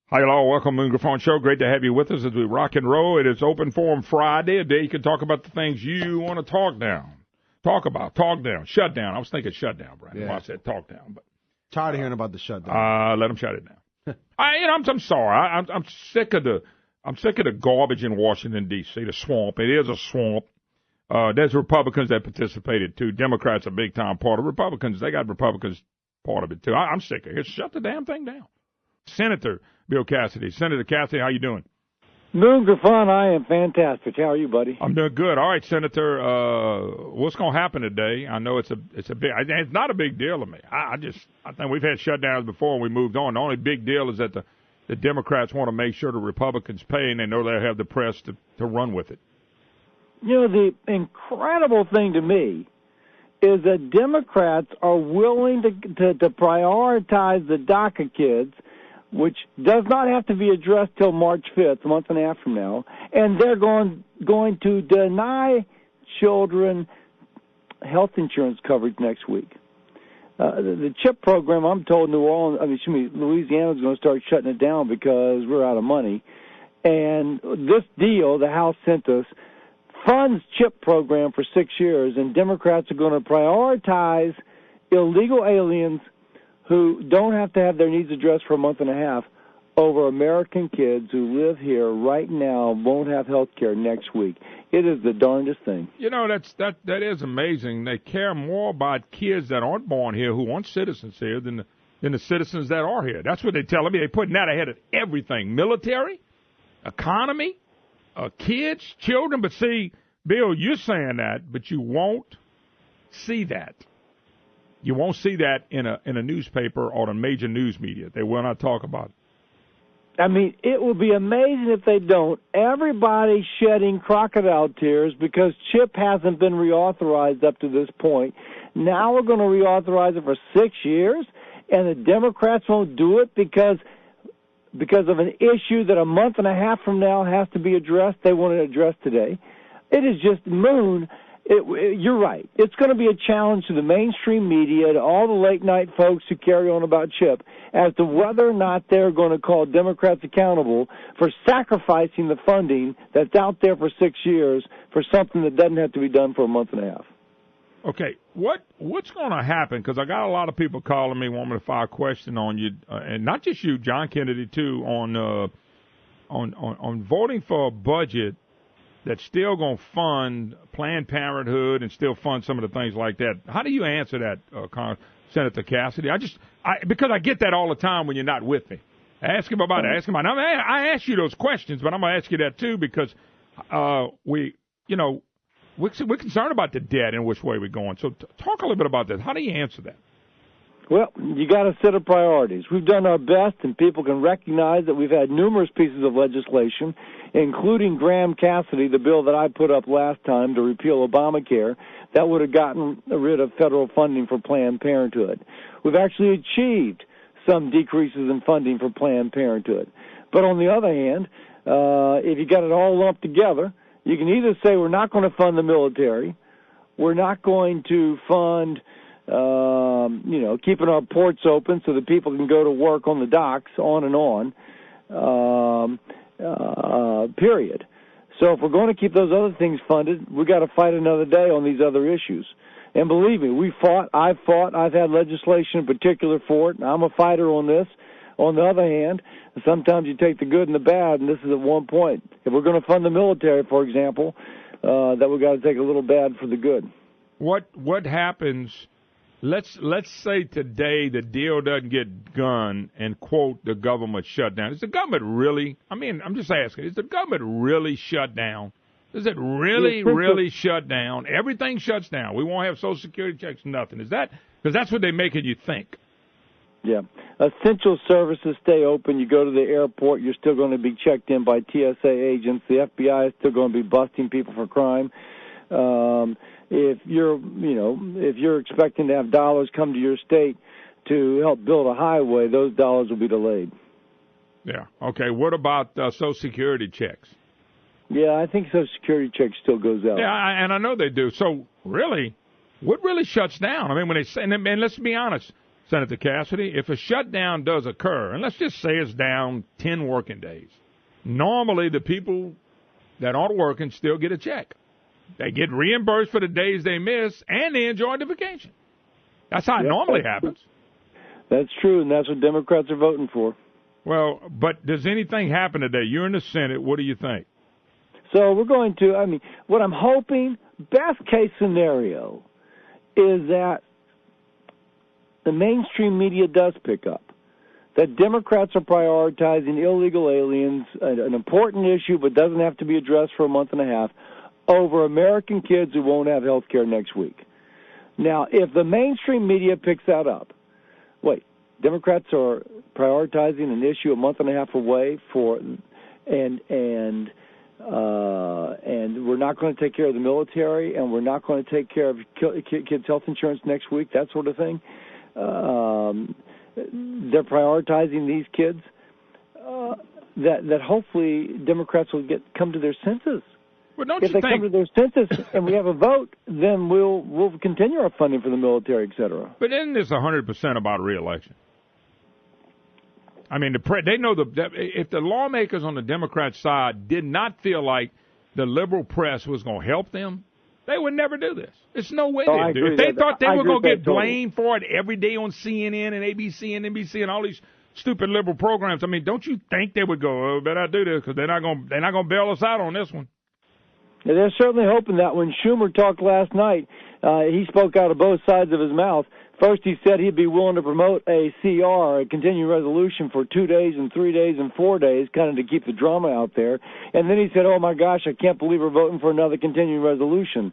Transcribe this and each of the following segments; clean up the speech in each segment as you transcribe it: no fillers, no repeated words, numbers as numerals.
Hi, hello. Welcome to the Griffon Show. Great to have you with us as we rock and roll. It is Open Forum Friday, a day you can talk about the things you want to talk down. Talk down, shut down. I was thinking shutdown, Brandon. Yeah. Well, I said talk down, but tired of hearing about the shutdown. Let them shut it down. I'm sorry. I'm sick of the garbage in Washington D.C. The swamp. It is a swamp. There's Republicans that participated too. Democrats a big time part of Republicans. They got Republicans part of it too. I'm sick of it. Shut the damn thing down. Senator Bill Cassidy. Senator Cassidy, how you doing? Doing Griffon, I am fantastic. How are you, buddy? I'm doing good. All right, Senator. What's going to happen today? I know it's not a big deal to me. I think we've had shutdowns before and we moved on. The only big deal is that the Democrats want to make sure the Republicans pay, and they know they'll have the press to run with it. You know, the incredible thing to me is that Democrats are willing to prioritize the DACA kids, which does not have to be addressed till March 5th, a month and a half from now, and they're going to deny children health insurance coverage next week. The CHIP program, I'm told Louisiana's going to start shutting it down because we're out of money. And this deal, the House sent us, funds CHIP program for 6 years, and Democrats are going to prioritize illegal aliens who don't have to have their needs addressed for a month and a half over American kids who live here right now won't have health care next week. It is the darndest thing. You know, that is amazing. They care more about kids that aren't born here who aren't citizens here than the citizens that are here. That's what they're telling me. They're putting that ahead of everything. Military, economy, kids, children. But see, Bill, you're saying that, but you won't see that. You won't see that in a newspaper or the major news media. They will not talk about it. I mean, it will be amazing if they don't. Everybody's shedding crocodile tears because CHIP hasn't been reauthorized up to this point. Now we're going to reauthorize it for 6 years, and the Democrats won't do it because of an issue that a month and a half from now has to be addressed. They want it addressed today. It is just moon. You're right. It's going to be a challenge to the mainstream media, to all the late-night folks who carry on about CHIP, as to whether or not they're going to call Democrats accountable for sacrificing the funding that's out there for 6 years for something that doesn't have to be done for a month and a half. Okay, what's going to happen? Because I got a lot of people calling me, wanting me to fire a question on you, and not just you, John Kennedy too, on voting for a budget that's still going to fund Planned Parenthood and still fund some of the things like that. How do you answer that, Senator Cassidy? Because I get that all the time when you're not with me. Ask him about it. I ask you those questions, but I'm going to ask you that too because we're concerned about the debt and which way we're going. So talk a little bit about that. How do you answer that? Well, you got a set of priorities. We've done our best, and people can recognize that we've had numerous pieces of legislation, including Graham Cassidy, the bill that I put up last time to repeal Obamacare, that would have gotten rid of federal funding for Planned Parenthood. We've actually achieved some decreases in funding for Planned Parenthood. But on the other hand, if you got it all lumped together, you can either say we're not going to fund the military, we're not going to fund keeping our ports open so that people can go to work on the docks, on and on, period. So if we're going to keep those other things funded, we got to fight another day on these other issues. And believe me, I've had legislation in particular for it, and I'm a fighter on this. On the other hand, sometimes you take the good and the bad, and this is at one point. If we're going to fund the military, for example, that we've got to take a little bad for the good. What happens? Let's say today the deal doesn't get done and, quote, the government shut down. Is the government really, I'm just asking, is the government really shut down? Is it really shut down? Everything shuts down. We won't have Social Security checks, nothing. Is that, because that's what they're making you think. Yeah. Essential services stay open. You go to the airport, you're still going to be checked in by TSA agents. The FBI is still going to be busting people for crime. If you're expecting to have dollars come to your state to help build a highway, those dollars will be delayed. Yeah. Okay. What about Social Security checks? Yeah, I think Social Security check still goes out. Yeah, and I know they do. So really, what really shuts down? When they say, and let's be honest, Senator Cassidy, if a shutdown does occur, and let's just say it's down 10 working days, normally the people that aren't working still get a check. They get reimbursed for the days they miss, and they enjoy the vacation. That's how it normally happens. That's true, and that's what Democrats are voting for. Well, but does anything happen today? You're in the Senate. What do you think? So we're going to, what I'm hoping, best case scenario, is that the mainstream media does pick up, that Democrats are prioritizing illegal aliens, an important issue but doesn't have to be addressed for a month and a half, over American kids who won't have health care next week. Now, if the mainstream media picks that up, Democrats are prioritizing an issue a month and a half away and we're not going to take care of the military, and we're not going to take care of kids' health insurance next week, that sort of thing. They're prioritizing these kids. That hopefully Democrats will come to their senses. Well, don't if they come to their senses and we have a vote, then we'll continue our funding for the military, et cetera. But isn't this 100% about re-election? I mean, they know if the lawmakers on the Democrat side did not feel like the liberal press was going to help them, they would never do this. There's no way they'd do it. If they thought they were going to get blamed for it every day on CNN and ABC and NBC and all these stupid liberal programs, I mean, don't you think they would go, better I do this because they're not going to bail us out on this one? Yeah, they're certainly hoping that. When Schumer talked last night, he spoke out of both sides of his mouth. First, he said he'd be willing to promote a CR, a continuing resolution, for 2 days and 3 days and 4 days, kind of to keep the drama out there. And then he said, oh, my gosh, I can't believe we're voting for another continuing resolution.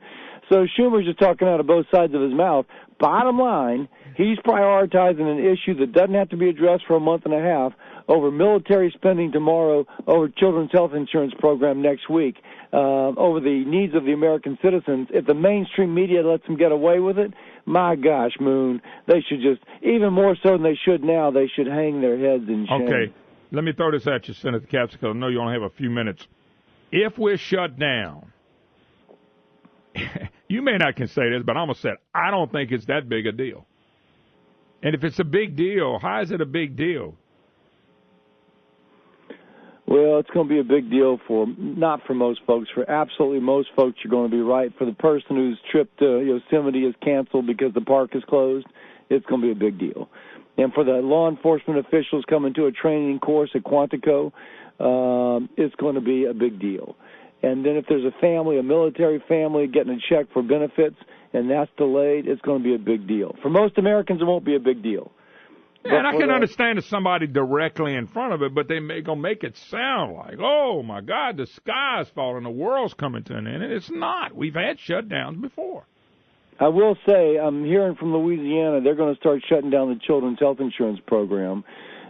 So Schumer's just talking out of both sides of his mouth. Bottom line, he's prioritizing an issue that doesn't have to be addressed for a month and a half over military spending tomorrow, over children's health insurance program next week, over the needs of the American citizens. If the mainstream media lets them get away with it, my gosh, Moon, they should just, even more so than they should now, they should hang their heads in shame. Okay, let me throw this at you, Senator Cassidy, because I know you only have a few minutes. If we're shut down, you may not can say this, but I'm going to say it. I don't think it's that big a deal. And if it's a big deal, how is it a big deal? Well, it's going to be a big deal not for most folks. For absolutely most folks, you're going to be right. For the person whose trip to Yosemite is canceled because the park is closed, it's going to be a big deal. And for the law enforcement officials coming to a training course at Quantico, it's going to be a big deal. And then if there's a military family getting a check for benefits, and that's delayed, it's going to be a big deal. For most Americans, it won't be a big deal. Yeah, and I can understand if somebody directly in front of it, but they're going to make it sound like, oh, my God, the sky's falling, the world's coming to an end. And it's not. We've had shutdowns before. I will say, I'm hearing from Louisiana, they're going to start shutting down the children's health insurance program.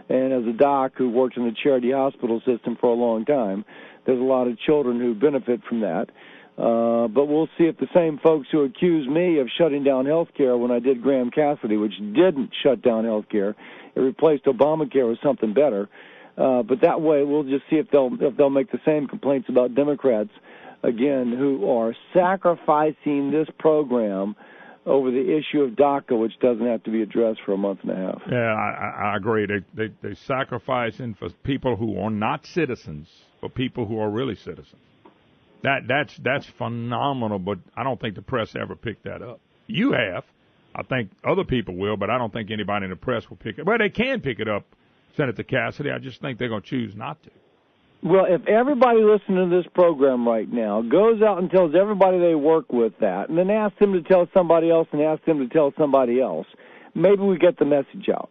And as a doc who worked in the charity hospital system for a long time, there's a lot of children who benefit from that. But we'll see if the same folks who accused me of shutting down health care when I did Graham Cassidy, which didn't shut down health care, it replaced Obamacare with something better. But that way, we'll just see if they'll make the same complaints about Democrats, again, who are sacrificing this program over the issue of DACA, which doesn't have to be addressed for a month and a half. Yeah, I agree. They sacrificing for people who are not citizens, for people who are really citizens. That's phenomenal, but I don't think the press ever picked that up. You have. I think other people will, but I don't think anybody in the press will pick it. Well, they can pick it up, Senator Cassidy. I just think they're going to choose not to. Well, if everybody listening to this program right now goes out and tells everybody they work with that, and then asks them to tell somebody else and asks them to tell somebody else, maybe we get the message out.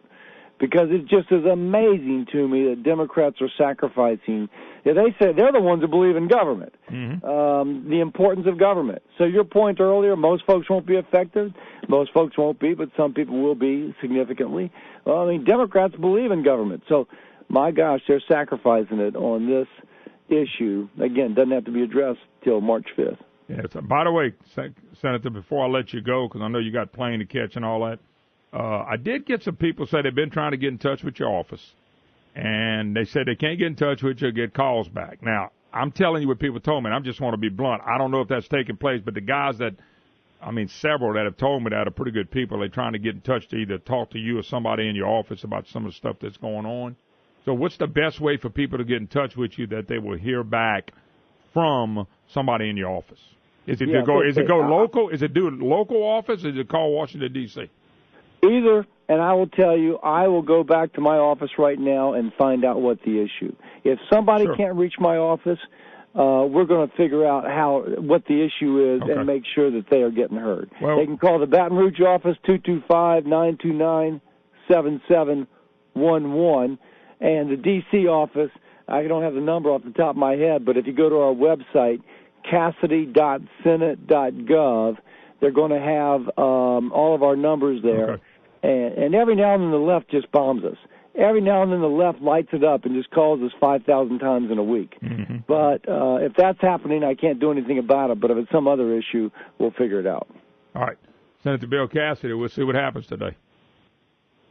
Because it just is amazing to me that Democrats are sacrificing. Yeah, they say they're the ones who believe in government, the importance of government. So your point earlier, most folks won't be affected. Most folks won't be, but some people will be significantly. Well, I mean, Democrats believe in government. So, my gosh, they're sacrificing it on this issue. Again, doesn't have to be addressed till March 5th. Yeah. So, by the way, Senator, before I let you go, because I know you got plane to catch and all that, I did get some people say they've been trying to get in touch with your office, and they said they can't get in touch with you or get calls back. Now, I'm telling you what people told me, and I just want to be blunt. I don't know if that's taking place, but the guys that several that have told me that are pretty good people. They're trying to get in touch to either talk to you or somebody in your office about some of the stuff that's going on. So what's the best way for people to get in touch with you that they will hear back from somebody in your office? Is it go local? Is it do local office? Or is it call Washington, D.C.? Either, and I will tell you, I will go back to my office right now and find out what the issue. If somebody can't reach my office, we're going to figure out what the issue is and make sure that they are getting heard. Well, they can call the Baton Rouge office, 225-929-7711, and the D.C. office, I don't have the number off the top of my head, but if you go to our website, cassidy.senate.gov, they're going to have all of our numbers there. Okay. And every now and then the left just bombs us. Every now and then the left lights it up and just calls us 5,000 times in a week. Mm-hmm. But if that's happening, I can't do anything about it. But if it's some other issue, we'll figure it out. All right. Senator Bill Cassidy, we'll see what happens today.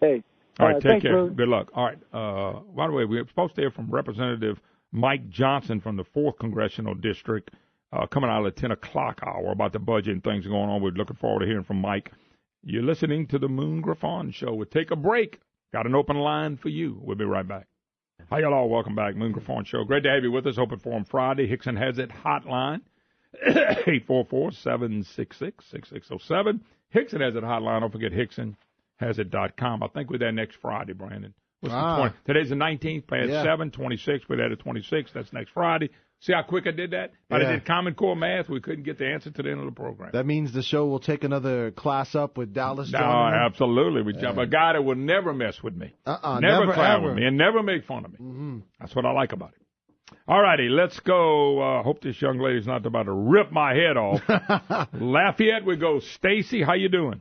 Hey. All right, take care. Good luck. All right. By the way, we're supposed to hear from Representative Mike Johnson from the 4th Congressional District coming out of the 10 o'clock hour about the budget and things going on. We're looking forward to hearing from Mike. You're listening to the Moon Griffon Show. We'll take a break. Got an open line for you. We'll be right back. Hi, y'all all. Welcome back. Moon Griffon Show. Great to have you with us. Open Forum Friday. Hickson Has It hotline, 844-766-6607. Hickson Has It hotline. Don't forget HicksonHasIt.com. I think we're there next Friday, Brandon. What's the 20th? Today's the 19th, past 7, 26. We're there the 26th. That's next Friday. See how quick I did that? I did Common Core math. We couldn't get the answer to the end of the program. That means the show will take another class up with Dallas Johnson. Absolutely. A guy that will never mess with me. Never clown with me and never make fun of me. Mm-hmm. That's what I like about it. All righty, let's go. Hope this young lady's not about to rip my head off. Lafayette, we go. Stacy, how you doing?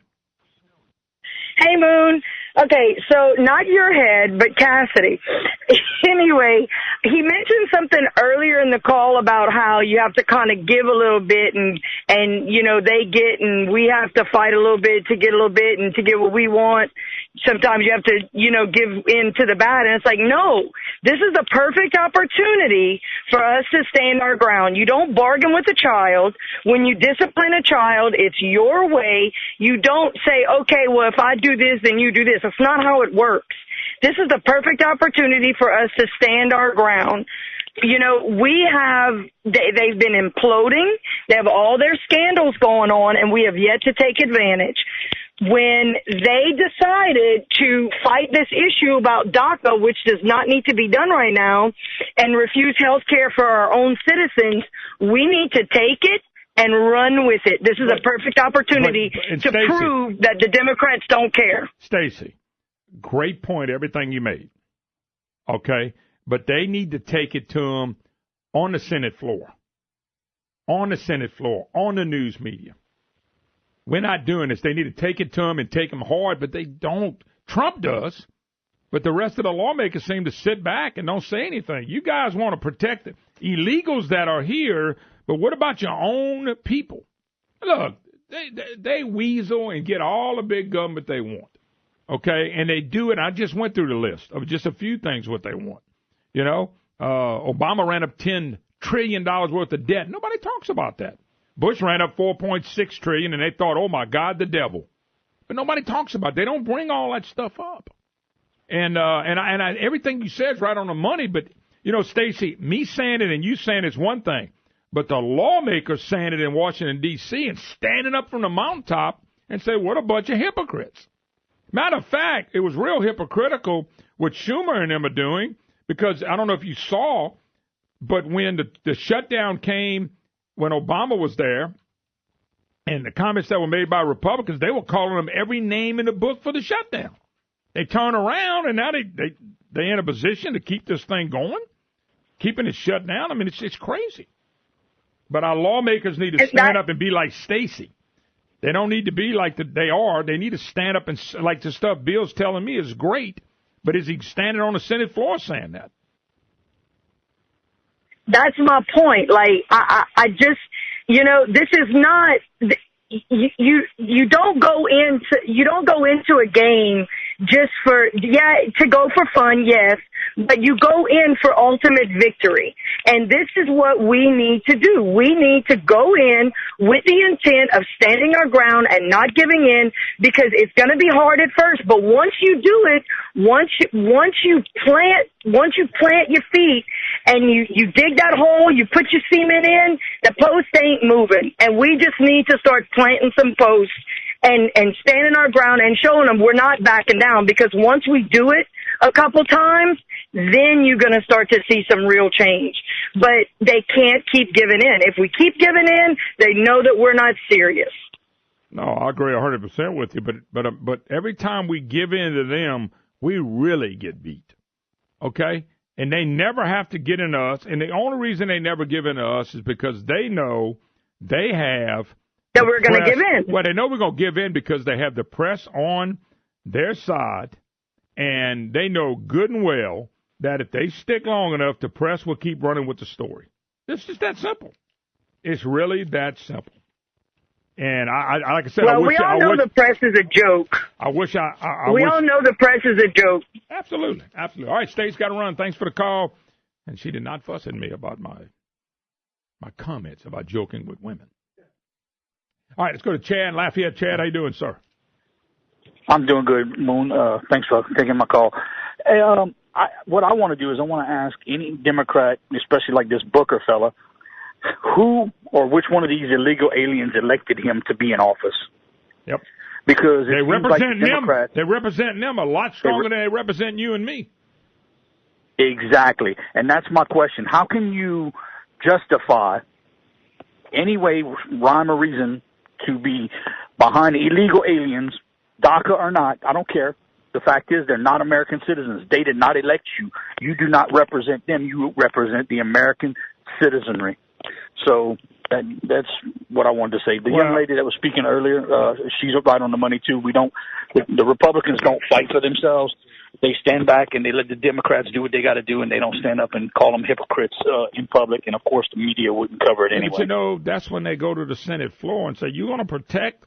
Hey, Moon. Okay, so not your head, but Cassidy. Anyway, he mentioned something earlier in the call about how you have to kind of give a little bit and you know, they get and we have to fight a little bit to get a little bit and to get what we want. Sometimes you have to, you know, give in to the bad. And it's like, no, this is the perfect opportunity for us to stand our ground. You don't bargain with a child. When you discipline a child, it's your way. You don't say, okay, well, if I do this, then you do this. That's not how it works. This is the perfect opportunity for us to stand our ground. You know, they've been imploding. They have all their scandals going on, and we have yet to take advantage. When they decided to fight this issue about DACA, which does not need to be done right now, and refuse health care for our own citizens, we need to take it and run with it. This is a perfect opportunity to prove that the Democrats don't care. Stacey, great point, everything you made. Okay? But they need to take it to them on the Senate floor. On the Senate floor, on the news media. We're not doing this. They need to take it to them and take them hard, but they don't. Trump does, but the rest of the lawmakers seem to sit back and don't say anything. You guys want to protect the illegals that are here, but what about your own people? Look, they weasel and get all the big government they want, okay? And they do it. I just went through the list of just a few things what they want. You know, Obama ran up $10 trillion worth of debt. Nobody talks about that. Bush ran up $4.6 trillion, and they thought, oh, my God, the devil. But nobody talks about it. They don't bring all that stuff up. And everything you said is right on the money. But, you know, Stacey, me saying it and you saying it's one thing. But the lawmakers saying it in Washington, D.C. and standing up from the mountaintop and say, what a bunch of hypocrites. Matter of fact, it was real hypocritical what Schumer and them are doing because I don't know if you saw, but when the shutdown came when Obama was there, and the comments that were made by Republicans, they were calling them every name in the book for the shutdown. They turn around, and now they're in a position to keep this thing going, keeping it shut down. I mean, it's crazy. But our lawmakers need to stand up and be like Stacey. They don't need to be like they are. They need to stand up and, like the stuff Bill's telling me is great, but is he standing on the Senate floor saying that? That's my point. Like, I just, you know, this is not, you don't go into a game just to go for fun, yes, but you go in for ultimate victory. And this is what we need to do. We need to go in with the intent of standing our ground and not giving in, because it's going to be hard at first. But once you do it, once you plant your feet and you dig that hole, you put your cement in, the post ain't moving. And we just need to start planting some posts and standing our ground and showing them we're not backing down, because once we do it a couple times, then you're going to start to see some real change. But they can't keep giving in. If we keep giving in, they know that we're not serious. No, I agree 100% with you. But every time we give in to them, we really get beat. Okay? And they never have to get in us. And the only reason they never give in to us is because they know they have that we're going to give in. Well, they know we're going to give in because they have the press on their side, and they know good and well that if they stick long enough, the press will keep running with the story. It's just that simple. It's really that simple. And I like I said, well, we all know the press is a joke. We all know the press is a joke. Absolutely. All right, State's got to run. Thanks for the call. And she did not fuss at me about my comments about joking with women. All right, let's go to Chad Lafayette. Chad, how you doing, sir? I'm doing good, Moon. Thanks for taking my call. What I want to do is I want to ask any Democrat, especially like this Booker fella, who or which one of these illegal aliens elected him to be in office? Yep. Because they represent them. They represent them a lot stronger than they represent you and me. Exactly. And that's my question. How can you justify any way, rhyme or reason, to be behind illegal aliens, DACA or not? I don't care. The fact is they're not American citizens. They did not elect you. You do not represent them. You represent the American citizenry. So that's what I wanted to say. The young lady that was speaking earlier, she's right on the money, too. The Republicans don't fight for themselves. They stand back and they let the Democrats do what they got to do, and they don't stand up and call them hypocrites in public. And, of course, the media wouldn't cover it anyway. But, you know, that's when they go to the Senate floor and say, you're going to protect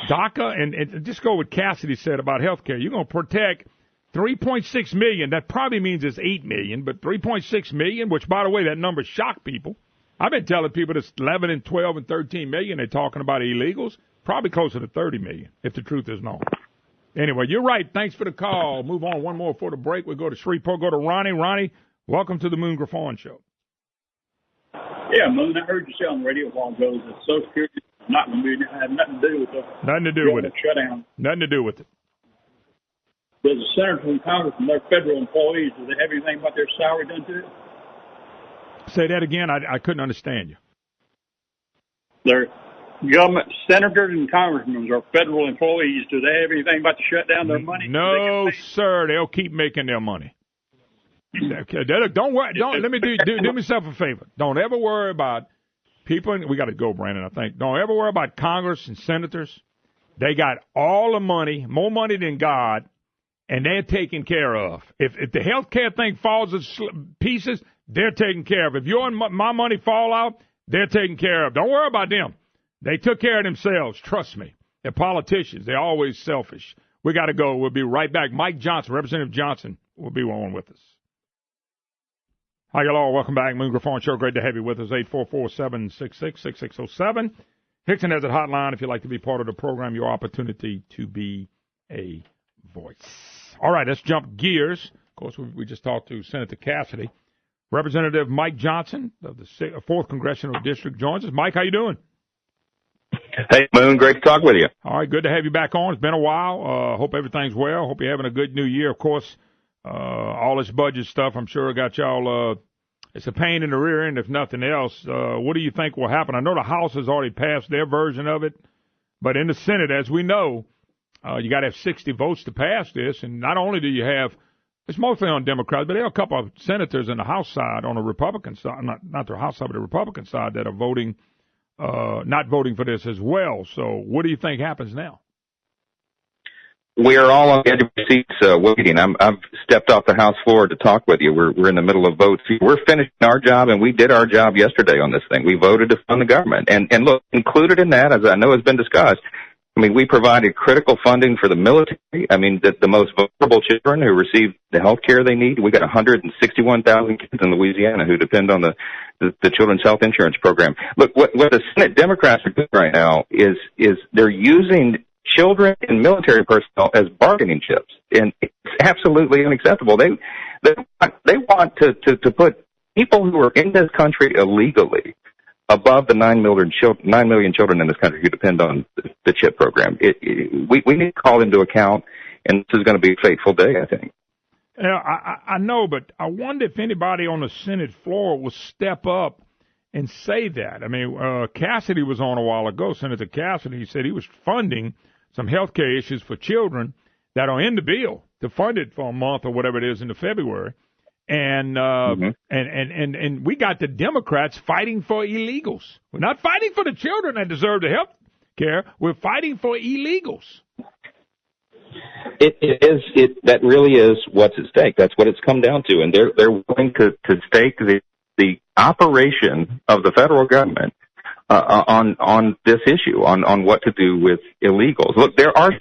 DACA? And just go with Cassidy said about health care. You're going to protect 3.6 million. That probably means it's 8 million, but 3.6 million, which, by the way, that number shocked people. I've been telling people it's 11 and 12 and 13 million. They're talking about illegals. Probably closer to 30 million, if the truth is known. Anyway, you're right. Thanks for the call. Move on one more before the break. We'll go to Shreveport. Go to Ronnie. Ronnie, welcome to the Moon Griffon Show. Yeah, Moon, I heard you say on the radio a while ago that Social Security is not going to have nothing to do with the shutdown. Nothing to do with it. Does the senators and congressmen, they're federal employees, do they have anything about their salary done to it? Say that again. I couldn't understand you. Their government senators and congressmen are federal employees. Do they have anything about to shut down their money? No, sir. They'll keep making their money. Okay, don't worry. Let me do myself a favor. Don't ever worry about people. We got to go, Brandon. I think. Don't ever worry about Congress and senators. They got all the money, more money than God, and they're taken care of. If the health care thing falls to pieces, they're taken care of. If your and my money fall out, they're taken care of. Don't worry about them. They took care of themselves. Trust me. They're politicians. They're always selfish. We got to go. We'll be right back. Mike Johnson, Representative Johnson, will be on with us. Hi, y'all. Welcome back. Moon Griffon Show. Great to have you with us. 844-766-6607. Hickson has a hotline if you'd like to be part of the program. Your opportunity to be a voice. All right, let's jump gears. Of course, we just talked to Senator Cassidy. Representative Mike Johnson of the 4th Congressional District joins us. Mike, how you doing? Hey, Moon. Great to talk with you. All right, good to have you back on. It's been a while. Hope everything's well. Hope you're having a good new year. Of course, all this budget stuff, I'm sure, got y'all it's a pain in the rear end, if nothing else. What do you think will happen? I know the House has already passed their version of it, but in the Senate, as we know, you got to have 60 votes to pass this, and not only do you have it's mostly on Democrats, but there are a couple of senators in the House side on the Republican side, not the House side, but the Republican side that are voting, not voting for this as well. So what do you think happens now? We are all on the edge of our seats waiting. I've stepped off the House floor to talk with you. We're in the middle of votes. We're finishing our job, and we did our job yesterday on this thing. We voted to fund the government. And look, included in that, as I know has been discussed, I mean, we provided critical funding for the military. I mean, the most vulnerable children who receive the health care they need. We got 161,000 kids in Louisiana who depend on the Children's Health Insurance Program. Look, what the Senate Democrats are doing right now is they're using children and military personnel as bargaining chips, and it's absolutely unacceptable. They want to put people who are in this country illegally above the 9 million children in this country who depend on the CHIP program. We need to call into account, and this is going to be a fateful day, I think. Yeah, I know, but I wonder if anybody on the Senate floor will step up and say that. I mean, Cassidy was on a while ago, Senator Cassidy. He said he was funding some health care issues for children that are in the bill to fund it for a month or whatever it is into February. And and we got the Democrats fighting for illegals. We're not fighting for the children that deserve the health care. We're fighting for illegals. That really is what's at stake. That's what it's come down to. And they're willing to stake the operation of the federal government on this issue, on what to do with illegals. Look, there are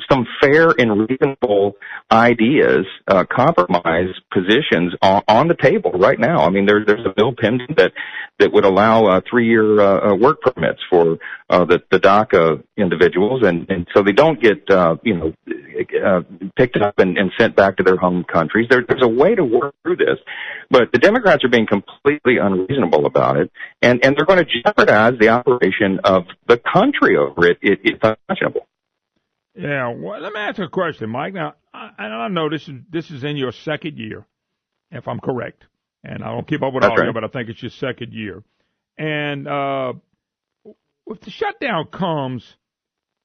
some fair and reasonable ideas, compromise positions on the table right now. I mean, there's a bill pending that would allow 3-year work permits for the DACA individuals, and so they don't get picked up and sent back to their home countries. There's a way to work through this, but the Democrats are being completely unreasonable about it, and they're going to jeopardize the operation of the country over it. It's unconscionable. Yeah, well, let me ask you a question, Mike. Now, I know this is in your second year, if I'm correct, and I don't keep up with all of you, but I think it's your second year. And if the shutdown comes,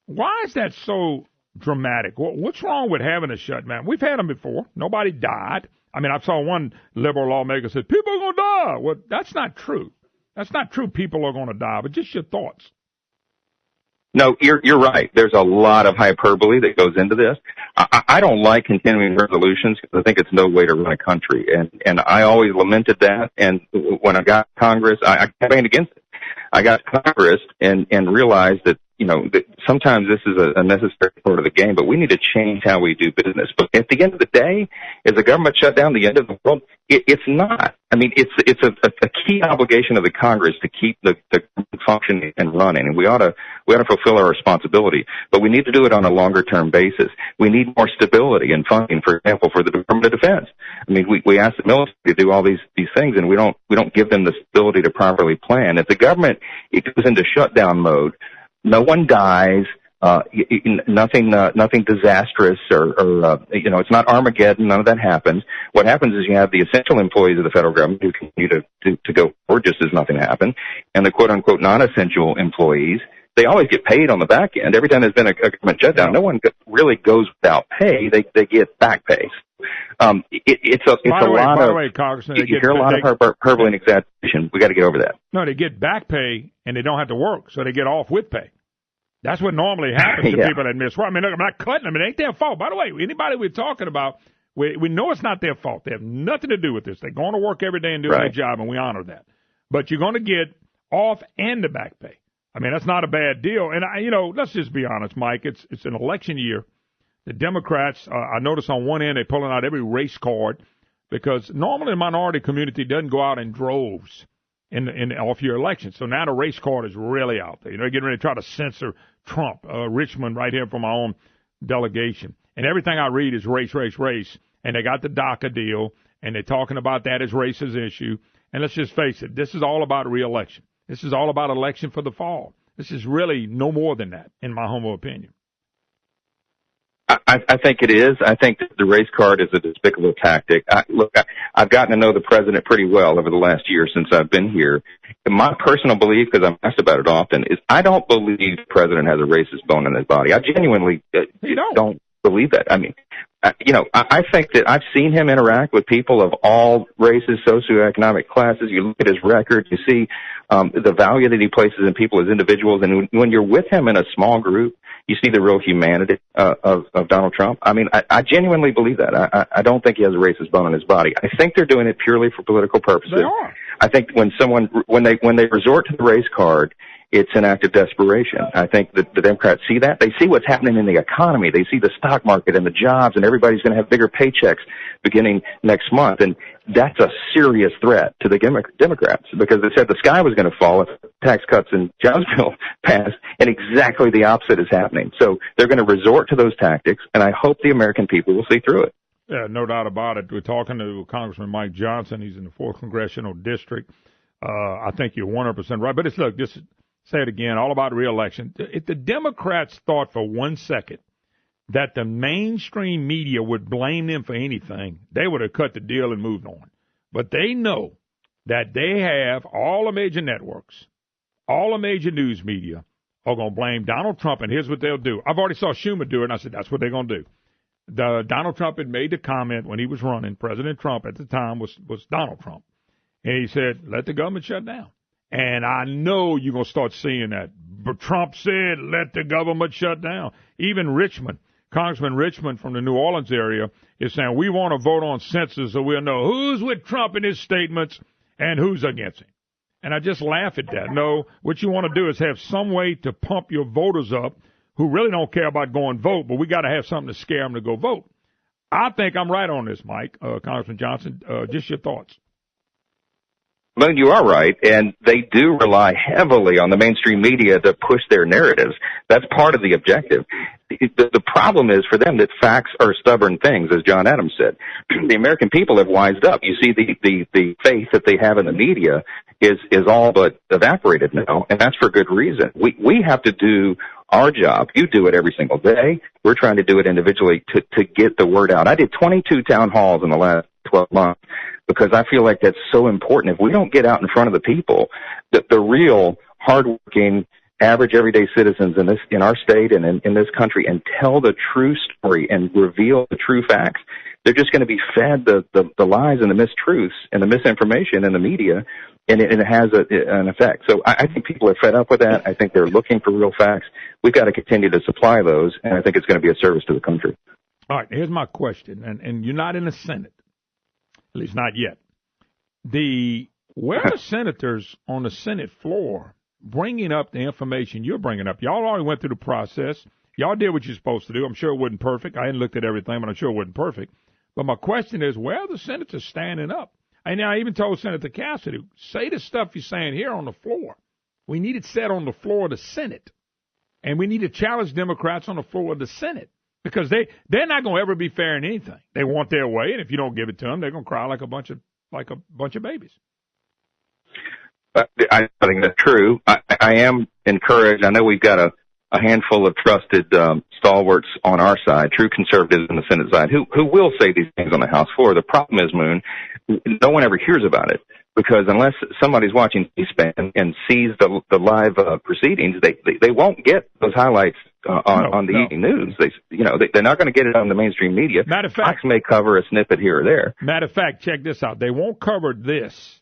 why is that so dramatic? What's wrong with having a shutdown? We've had them before. Nobody died. I mean, I saw one liberal lawmaker say, people are going to die. Well, that's not true. That's not true. People are going to die, but just your thoughts. No, you're right. There's a lot of hyperbole that goes into this. I don't like continuing resolutions because I think it's no way to run a country. And I always lamented that. And when I got Congress, I campaigned against it. I got Congress and realized that, that sometimes this is a necessary part of the game, but we need to change how we do business. But at the end of the day, is the government shutdown the end of the world? It's not. I mean, it's a key obligation of the Congress to keep the functioning and running, and we ought to fulfill our responsibility. But we need to do it on a longer term basis. We need more stability and funding, for example, for the Department of Defense. I mean, we ask the military to do all these things, and we don't give them the stability to properly plan. If the government goes into shutdown mode, no one dies. Nothing disastrous or it's not Armageddon. None of that happens. What happens is you have the essential employees of the federal government who continue to go forward just as nothing happened, and the quote unquote non-essential employees, they always get paid on the back end. Every time there's been a government shutdown, no one really goes without pay. They get back pay. It's a lot of Congressman, you hear a lot of hyperbole and exaggeration. We got to get over that. No, they get back pay and they don't have to work, so they get off with pay. That's what normally happens to people that miss work. I mean, look, I'm not cutting them. It ain't their fault. By the way, anybody we're talking about, we know it's not their fault. They have nothing to do with this. They're going to work every day and do their job, and we honor that. But you're going to get off and the back pay. I mean, that's not a bad deal. And, let's just be honest, Mike. It's an election year. The Democrats, I notice on one end, they're pulling out every race card because normally the minority community doesn't go out in droves in off-year elections. So now the race card is really out there. They're getting ready to try to censor Trump, Richmond right here from my own delegation. And everything I read is race. And they got the DACA deal, and they're talking about that as race as issue. And let's just face it, this is all about re-election. This is all about election for the fall. This is really no more than that, in my humble opinion. I think it is. I think that the race card is a despicable tactic. I've gotten to know the president pretty well over the last year since I've been here. And my personal belief, because I'm asked about it often, is I don't believe the president has a racist bone in his body. I genuinely don't believe that. I mean, I think that I've seen him interact with people of all races, socioeconomic classes. You look at his record, you see the value that he places in people as individuals. And when you're with him in a small group, you see the real humanity of Donald Trump. I mean, I genuinely believe that. I don't think he has a racist bone in his body. I think they're doing it purely for political purposes. They are. I think when they resort to the race card it's an act of desperation. I think that the Democrats see that. They see what's happening in the economy. They see the stock market and the jobs, and everybody's going to have bigger paychecks beginning next month. And that's a serious threat to the Democrats, because they said the sky was going to fall if tax cuts and jobs bill passed, and exactly the opposite is happening. So they're going to resort to those tactics, and I hope the American people will see through it. Yeah, no doubt about it. We're talking to Congressman Mike Johnson. He's in the 4th Congressional District. I think you're 100% right. But just say it again, all about re-election. If the Democrats thought for 1 second that the mainstream media would blame them for anything, they would have cut the deal and moved on. But they know that they have all the major networks, all the major news media are going to blame Donald Trump, and here's what they'll do. I've already saw Schumer do it, and I said, that's what they're going to do. Donald Trump had made the comment when he was running. President Trump at the time was Donald Trump. And he said, let the government shut down. And I know you're going to start seeing that. But Trump said, let the government shut down. Even Richmond, Congressman Richmond from the New Orleans area is saying, we want to vote on census so we'll know who's with Trump in his statements and who's against him. And I just laugh at that. No, what you want to do is have some way to pump your voters up who really don't care about going vote, but we got to have something to scare them to go vote. I think I'm right on this, Mike, Congressman Johnson. Just your thoughts. Well, you are right, and they do rely heavily on the mainstream media to push their narratives. That's part of the objective. The problem is for them that facts are stubborn things, as John Adams said. The American people have wised up. You see, the faith that they have in the media is all but evaporated now, and that's for good reason. We have to do our job. You do it every single day. We're trying to do it individually to get the word out. I did 22 town halls in the last 12 months because I feel like that's so important. If we don't get out in front of the people, the real hardworking, average everyday citizens in our state and in this country, and tell the true story and reveal the true facts, they're just going to be fed the lies and the mistruths and the misinformation in the media, and it has an effect. So I think people are fed up with that. I think they're looking for real facts. We've got to continue to supply those, and I think it's going to be a service to the country. All right, here's my question, and you're not in the Senate, at least not yet. Where are the senators on the Senate floor bringing up the information you're bringing up? Y'all already went through the process. Y'all did what you're supposed to do. I'm sure it wasn't perfect. I hadn't looked at everything, but I'm sure it wasn't perfect. But my question is, where are the senators standing up? And I even told Senator Cassidy, say the stuff you're saying here on the floor. We need it said on the floor of the Senate. And we need to challenge Democrats on the floor of the Senate, because they're not going to ever be fair in anything. They want their way, and if you don't give it to them, they're going to cry like a bunch of babies. I think that's true. I am encouraged. I know we've got a handful of trusted stalwarts on our side, true conservatives on the Senate side, who will say these things on the House floor. The problem is, Moon, no one ever hears about it, because unless somebody's watching C-SPAN and sees the live proceedings, they won't get those highlights on the evening news. They're not going to get it on the mainstream media. Matter of fact, Fox may cover a snippet here or there. Matter of fact, check this out. They won't cover this,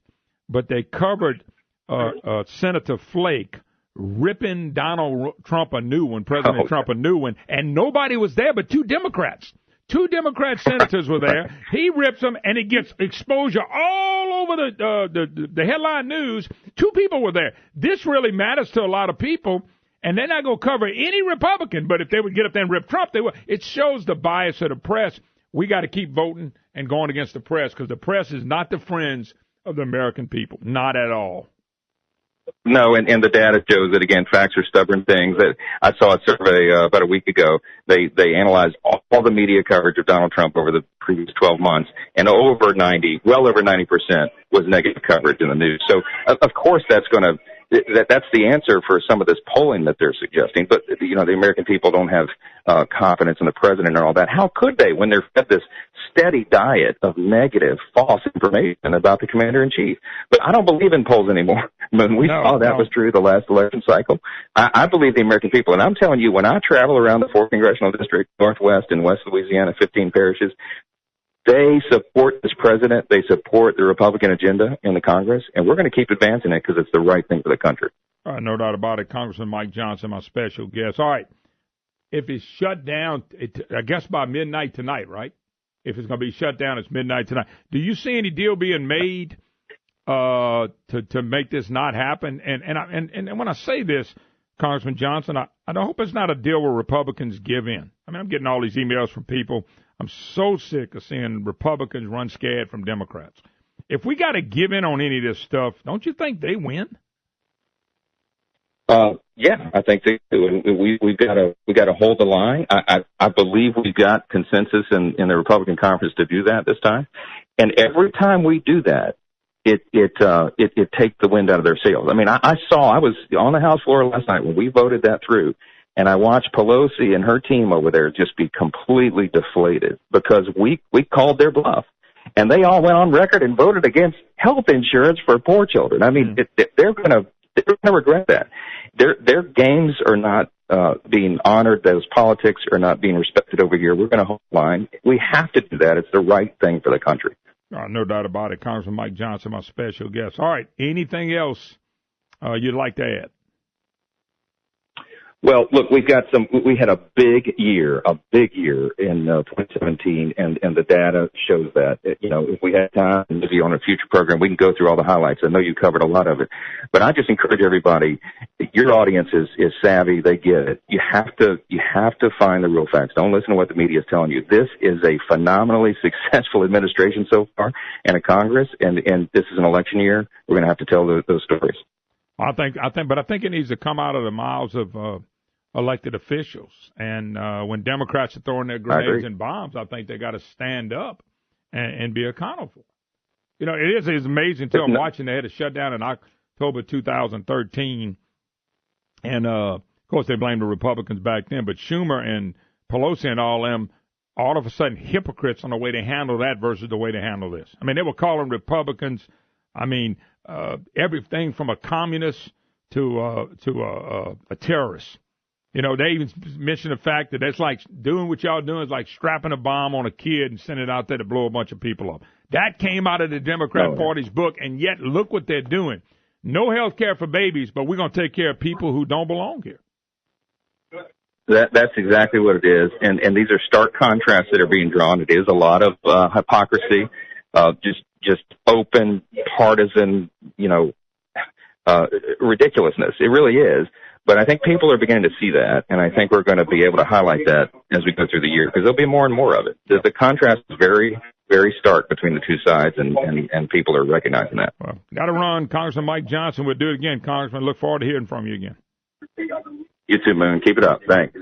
but they covered Senator Flake ripping Donald Trump a new one, President Trump a new one, and nobody was there but two Democrats. Two Democrat senators were there. He rips them, and it gets exposure all over the headline news. Two people were there. This really matters to a lot of people, and they're not going to cover any Republican. But if they would get up there and rip Trump, they would. It shows the bias of the press. We got to keep voting and going against the press, because the press is not the friends of the American people, not at all. No, and the data shows that, again, facts are stubborn things. That I saw a survey about a week ago. They analyzed all the media coverage of Donald Trump over the previous 12 months, and well over 90% was negative coverage in the news. So, of course, that's the answer for some of this polling that they're suggesting. But, the American people don't have confidence in the president and all that. How could they when they're fed this steady diet of negative, false information about the commander-in-chief? But I don't believe in polls anymore. When we saw that was true the last election cycle, I believe the American people. And I'm telling you, when I travel around the 4th Congressional District, Northwest and West Louisiana, 15 parishes, they support this president. They support the Republican agenda in the Congress, and we're going to keep advancing it because it's the right thing for the country. All right, no doubt about it. Congressman Mike Johnson, my special guest. All right, if it's shut down, I guess by midnight tonight, right? If it's going to be shut down, it's midnight tonight. Do you see any deal being made to make this not happen. And when I say this, Congressman Johnson, I hope it's not a deal where Republicans give in. I mean, I'm getting all these emails from people. I'm so sick of seeing Republicans run scared from Democrats. If we got to give in on any of this stuff, don't you think they win? Yeah, I think they do. We've got to hold the line. I believe we've got consensus in the Republican conference to do that this time. And every time we do that, it takes the wind out of their sails. I mean, I was on the House floor last night when we voted that through, and I watched Pelosi and her team over there just be completely deflated because we called their bluff. And they all went on record and voted against health insurance for poor children. I mean, they're going to regret that. Their games are not being honored. Those politics are not being respected over here. We're going to hold the line. We have to do that. It's the right thing for the country. No doubt about it. Congressman Mike Johnson, my special guest. All right. Anything else you'd like to add? Well, look, we had a big year in 2017, and the data shows that. You know, if we had time, maybe on a future program, we can go through all the highlights. I know you covered a lot of it, but I just encourage everybody. Your audience is savvy; they get it. You have to find the real facts. Don't listen to what the media is telling you. This is a phenomenally successful administration so far, and a Congress, and this is an election year. We're going to have to tell those stories. I think it needs to come out of the mouths of elected officials. And when Democrats are throwing their grenades and bombs, I think they got to stand up and be accountable. You know, it's amazing too. I'm watching. They had a shutdown in October 2013, and of course they blamed the Republicans back then. But Schumer and Pelosi and all them, all of a sudden hypocrites on the way they handle that versus the way they handle this. I mean, they were calling Republicans, everything from a communist to a terrorist. You know, they even mentioned the fact that that's like doing what y'all doing is like strapping a bomb on a kid and sending it out there to blow a bunch of people up. That came out of the Democrat Party's book, and yet look what they're doing. No health care for babies, but we're going to take care of people who don't belong here. That's exactly what it is, and these are stark contrasts that are being drawn. It is a lot of hypocrisy, just open partisan, ridiculousness. It really is. But I think people are beginning to see that, and I think we're going to be able to highlight that as we go through the year because there'll be more and more of it. The contrast is very, very stark between the two sides, and people are recognizing that. Well, got to run. Congressman Mike Johnson. We'll do it again, Congressman. Look forward to hearing from you again. You too, Moon. Keep it up. Thanks.